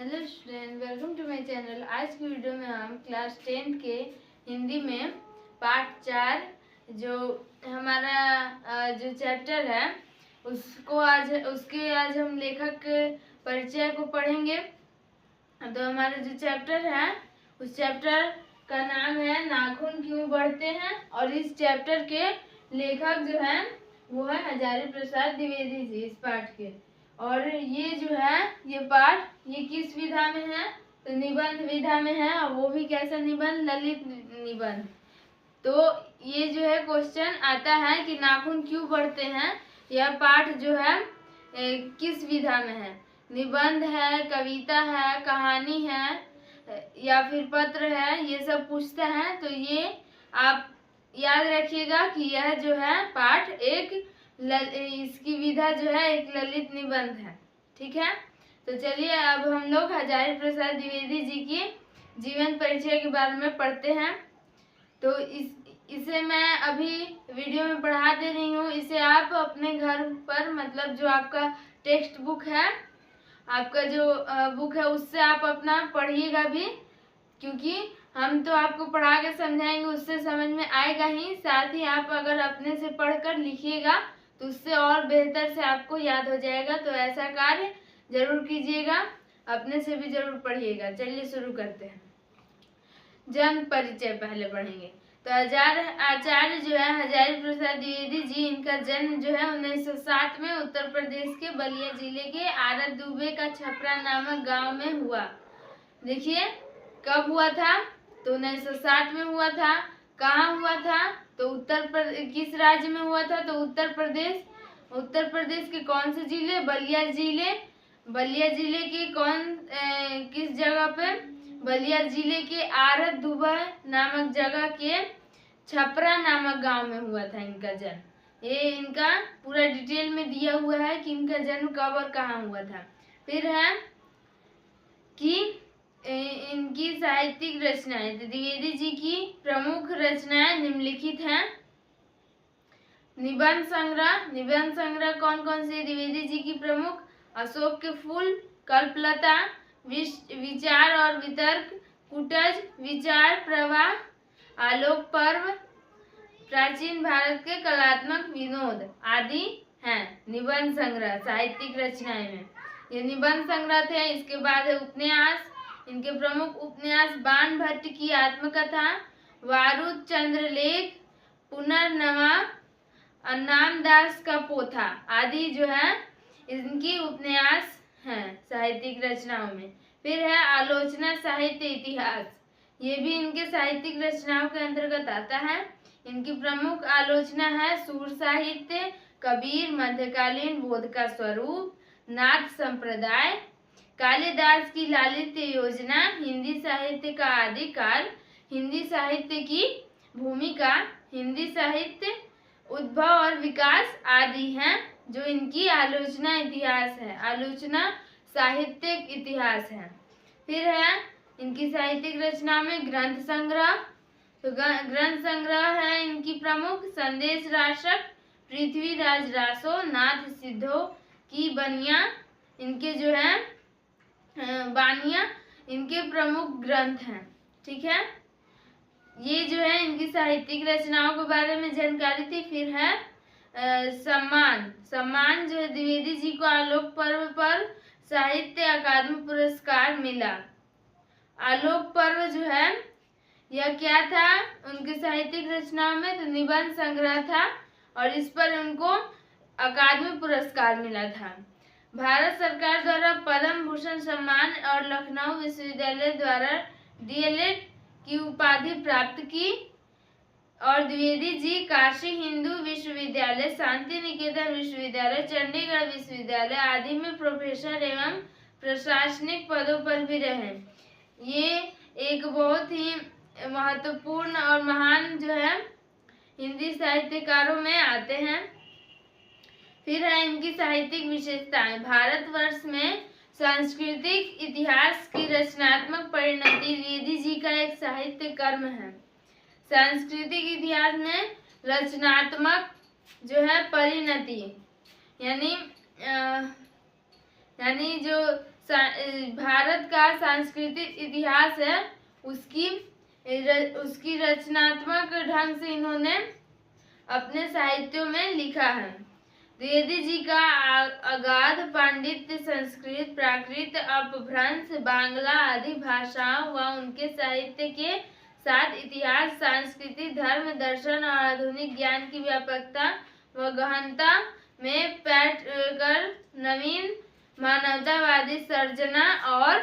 Hello student, welcome to my channel. आज की video में हम क्लास 10 के हिंदी में पार्ट 4 जो हमारा जो चैप्टर है उसके आज हम लेखक परिचय को पढ़ेंगे। तो हमारा जो चैप्टर है उस चैप्टर का नाम है नाखून क्यों बढ़ते हैं, और इस चैप्टर के लेखक जो है वो है हजारी प्रसाद द्विवेदी जी इस पाठ के। और ये जो है ये पाठ ये किस विधा में है, तो निबंध विधा में है, और वो भी कैसा निबंध, ललित निबंध। तो ये जो है क्वेश्चन आता है कि नाखून क्यों बढ़ते हैं। यह पाठ जो है किस विधा में है, निबंध है, कविता है, कहानी है या फिर पत्र है, ये सब पूछता है। तो ये आप याद रखिएगा कि यह जो है पाठ इसकी विधा जो है एक ललित निबंध है। ठीक है, तो चलिए अब हम लोग हजारी प्रसाद द्विवेदी जी की जीवन परिचय के बारे में पढ़ते हैं। तो इसे मैं अभी वीडियो में पढ़ा दे रही हूँ। इसे आप अपने घर पर मतलब जो आपका टेक्स्ट बुक है, आपका जो बुक है उससे आप अपना पढ़िएगा भी, क्योंकि हम तो आपको पढ़ा के समझाएंगे, उससे समझ में आएगा ही। साथ ही आप अगर अपने से पढ़कर लिखिएगा तो उससे और बेहतर से आपको याद हो जाएगा। तो ऐसा कार्य जरूर कीजिएगा, अपने से भी जरूर पढ़िएगा। चलिए शुरू करते हैं। जन्म परिचय पहले पढ़ेंगे। तो आचार्य जो है हजारी प्रसाद द्विवेदी जी, इनका जन्म जो है 1907 में उत्तर प्रदेश के बलिया जिले के आरत दुबे का छपरा नामक गांव में हुआ। देखिए कब हुआ था, तो 1907 में हुआ था। कहाँ हुआ था, तो किस राज्य में हुआ था, तो उत्तर प्रदेश। उत्तर प्रदेश के कौन से जिले, बलिया जिले। बलिया जिले के किस जगह पे, बलिया जिले के आरत दुबा नामक जगह के छपरा नामक गांव में हुआ था इनका जन्म। ये इनका पूरा डिटेल में दिया हुआ है कि इनका जन्म कब और कहाँ हुआ था। फिर है कि इनकी साहित्यिक रचनाएं, तो द्विवेदी जी की प्रमुख रचनाएं निम्नलिखित हैं। निबंध संग्रह कौन कौन से द्विवेदी जी की प्रमुख, अशोक के फूल, कल्पलता, विचार और वितर्क, कुटज, विचार प्रवाह, आलोक पर्व, प्राचीन भारत के कलात्मक विनोद आदि हैं निबंध संग्रह साहित्यिक रचनाएं में। ये निबंध संग्रह थे। इसके बाद है उपन्यास। इनके प्रमुख उपन्यास बाण भट्ट की आत्मकथा, वारुद चंद्रलेख, पुनर्नवा, नामदास का पोथा आदि जो है इनकी उपन्यास हैं साहित्यिक रचनाओं में। फिर है आलोचना साहित्य इतिहास, ये भी इनके साहित्यिक रचनाओं के अंतर्गत आता है। इनकी प्रमुख आलोचना है सूर साहित्य, कबीर, मध्यकालीन बोध का स्वरूप, नाथ संप्रदाय, कालिदास की लालित्य योजना, हिंदी साहित्य का आदिकाल, हिंदी साहित्य की भूमिका, हिंदी साहित्य उद्भव और विकास आदि हैं जो इनकी आलोचना इतिहास है, आलोचना साहित्यिक इतिहास है। फिर है इनकी साहित्यिक रचना में ग्रंथ संग्रह। तो ग्रंथ संग्रह है इनकी प्रमुख संदेश राशक, पृथ्वीराज रासो, नाथ सिद्धो की बनिया, इनके जो है बानिया इनके प्रमुख ग्रंथ हैं। ठीक है, ये जो है इनकी साहित्यिक रचनाओं के बारे में जानकारी थी। फिर है सम्मान जो है द्विवेदी जी को आलोक पर्व पर साहित्य अकादमी पुरस्कार मिला। आलोक पर्व जो है यह क्या था उनके साहित्यिक रचनाओं में, तो निबंध संग्रह था, और इस पर उनको अकादमी पुरस्कार मिला था। भारत सरकार द्वारा पद्म भूषण सम्मान और लखनऊ विश्वविद्यालय द्वारा डीएलएड की उपाधि प्राप्त की। और द्विवेदी जी काशी हिंदू विश्वविद्यालय, शांति निकेतन विश्वविद्यालय, चंडीगढ़ विश्वविद्यालय आदि में प्रोफेसर एवं प्रशासनिक पदों पर भी रहे। ये एक बहुत ही महत्वपूर्ण और महान जो है हिंदी साहित्यकारों में आते हैं। फिर है इनकी साहित्यिक विशेषताएं। भारतवर्ष में सांस्कृतिक इतिहास की रचनात्मक परिणति द्विवेदी जी का एक साहित्य कर्म है। सांस्कृतिक इतिहास में रचनात्मक जो है परिणति यानी जो भारत का सांस्कृतिक इतिहास है उसकी रचनात्मक ढंग से इन्होंने अपने साहित्यों में लिखा है। द्विवेदी जी का अगाध पांडित्य संस्कृत, प्राकृत, अपभ्रंश, बांग्ला आदि भाषाओं व उनके साहित्य के साथ इतिहास, संस्कृति, धर्म, दर्शन और आधुनिक ज्ञान की व्यापकता व गहनता में पैठ कर नवीन मानवतावादी सर्जना और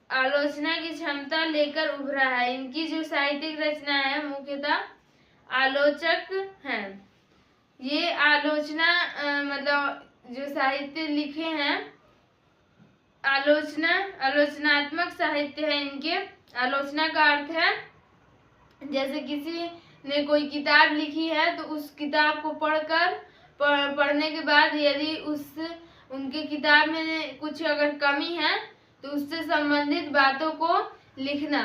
आलोचना की क्षमता लेकर उभरा है। इनकी जो साहित्यिक रचना है मुख्यतः आलोचक हैं। ये आलोचना मतलब जो साहित्य लिखे हैं आलोचनात्मक साहित्य है इनके। आलोचना का अर्थ है जैसे किसी ने कोई किताब लिखी है तो उस किताब को पढ़ने के बाद यदि उनके किताब में कुछ अगर कमी है तो उससे संबंधित बातों को लिखना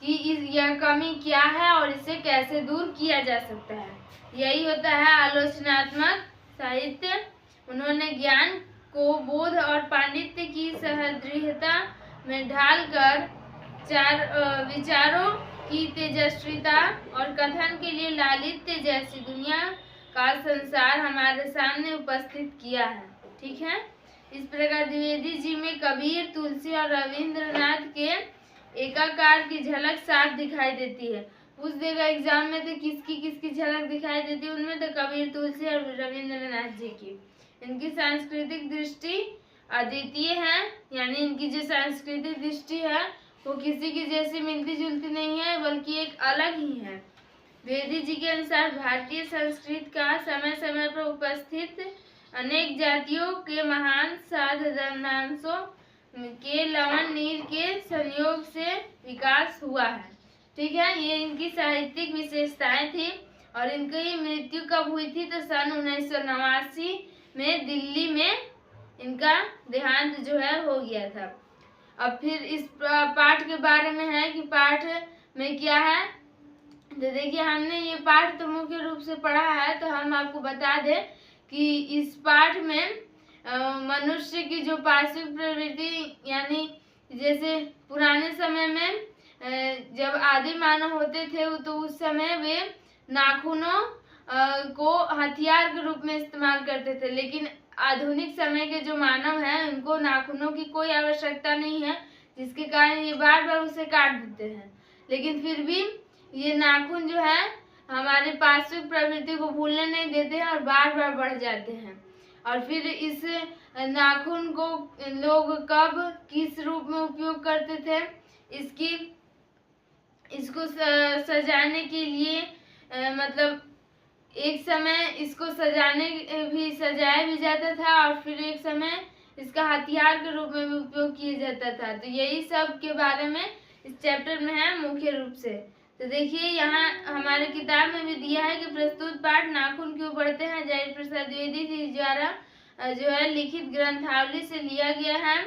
कि यह कमी क्या है और इसे कैसे दूर किया जा सकता है, यही होता है आलोचनात्मक साहित्य। उन्होंने ज्ञान को बोध और पांडित्य की सहदृढ़ता में ढालकर विचारों की तेजस्विता और कथन के लिए लालित्य जैसी दुनिया का संसार हमारे सामने उपस्थित किया है। ठीक है, इस प्रकार द्विवेदी जी में कबीर, तुलसी और रविंद्रनाथ के एकाकार की झलक साफ दिखाई देती है। पूछ देगा एग्जाम में तो किसकी झलक दिखाई देती है, उनमें तो कबीर, तुलसी और रविंद्रनाथ जी की। इनकी सांस्कृतिक दृष्टि अद्वितीय है, यानी इनकी जो सांस्कृतिक दृष्टि है वो किसी की जैसी मिलती जुलती नहीं है बल्कि एक अलग ही है। द्विवेदी जी के अनुसार भारतीय संस्कृति का समय समय पर उपस्थित अनेक जातियों के महान साधनांशों के लवण नीर के संयोग से विकास हुआ है। ठीक है, ये इनकी साहित्यिक विशेषताएं थी और इनकी मृत्यु कब हुई थी तो सन 1989 में दिल्ली में इनका देहांत जो है हो गया था। अब फिर इस पाठ के बारे में है कि पाठ में क्या है, तो देखिए हमने ये पाठ तो मुख्य रूप से पढ़ा है, तो हम आपको बता दें कि इस पाठ में मनुष्य की जो पार्श्विक प्रवृत्ति, यानी जैसे पुराने समय में जब आदि मानव होते थे तो उस समय वे नाखूनों को हथियार के रूप में इस्तेमाल करते थे, लेकिन आधुनिक समय के जो मानव हैं उनको नाखूनों की कोई आवश्यकता नहीं है, जिसके कारण ये बार बार उसे काट देते हैं। लेकिन फिर भी ये नाखून जो है हमारे पार्श्विक प्रवृत्ति को भूलने नहीं देते हैं और बार बार बढ़ जाते हैं। और फिर इस नाखून को लोग कब किस रूप में उपयोग करते थे, इसको सजाने के लिए मतलब एक समय इसको सजाया भी जाता था और फिर एक समय इसका हथियार के रूप में भी उपयोग किया जाता था। तो यही सब के बारे में इस चैप्टर में है मुख्य रूप से। तो देखिए यहाँ हमारे किताब में भी दिया है कि प्रस्तुत पाठ नाखून क्यों बढ़ते हैं जाहिर प्रसाद द्विवेदी जी द्वारा जो है लिखित ग्रंथावली से लिया गया है।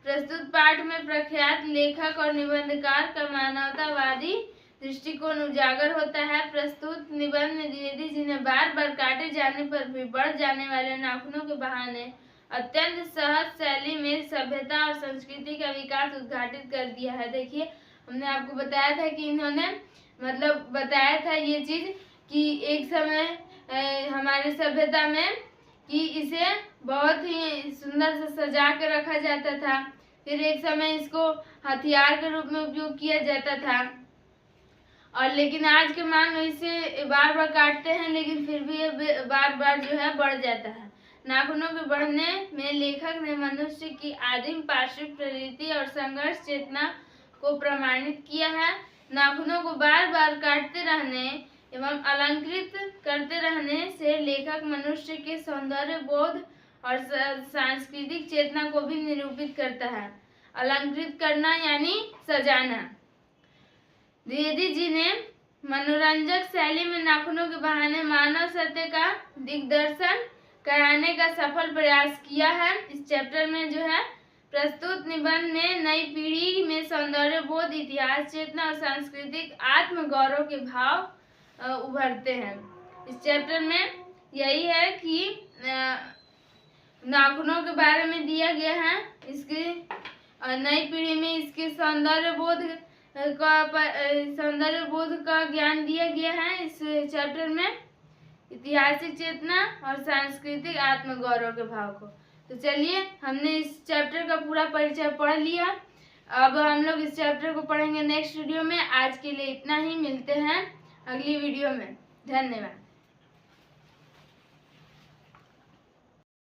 प्रस्तुत पाठ में प्रख्यात लेखक और निबंधकार का मानवतावादी दृष्टिकोण उजागर होता है। प्रस्तुत निबंध में द्विवेदी जी ने बार बार काटे जाने पर भी बढ़ जाने वाले नाखूनों के बहाने अत्यंत सहज शैली में सभ्यता और संस्कृति का विकास उद्घाटित कर दिया है। देखिए हमने आपको बताया था कि इन्होंने मतलब बताया था ये चीज कि एक समय हमारे सभ्यता में कि इसे बहुत ही सुंदर से सजा कर रखा जाता था, फिर एक समय इसको हथियार के रूप में उपयोग किया जाता था और लेकिन आज के मानव इसे बार बार काटते हैं लेकिन फिर भी ये बार बार जो है बढ़ जाता है। नाखूनों के बढ़ने में लेखक ने मनुष्य की आदिम पार्श्विक प्रवृत्ति और संघर्ष चेतना को प्रमाणित किया है। नाखूनों को बार बार काटते रहने एवं अलंकृत करते रहने से लेखक मनुष्य के सौंदर्य बोध और सांस्कृतिक चेतना को भी निरूपित करता है। अलंकृत करना यानी सजाना। द्विवेदी जी ने मनोरंजक शैली में नाखूनों के बहाने मानव सत्य का दिग्दर्शन कराने का सफल प्रयास किया है। इस चैप्टर में जो है प्रस्तुत निबंध में नई पीढ़ी में सौंदर्य बोध, इतिहास चेतना और सांस्कृतिक आत्म गौरव के भाव उभरते हैं। इस चैप्टर में यही है कि नाखूनों के बारे में दिया गया है। इसकी नई पीढ़ी में इसके सौंदर्य बोध का ज्ञान दिया गया है इस चैप्टर में, ऐतिहासिक चेतना और सांस्कृतिक आत्मगौरव के भाव को। तो चलिए, हमने इस चैप्टर का पूरा परिचय पढ़ लिया। अब हम लोग इस चैप्टर को पढ़ेंगे नेक्स्ट वीडियो में। आज के लिए इतना ही, मिलते हैं अगली वीडियो में। धन्यवाद।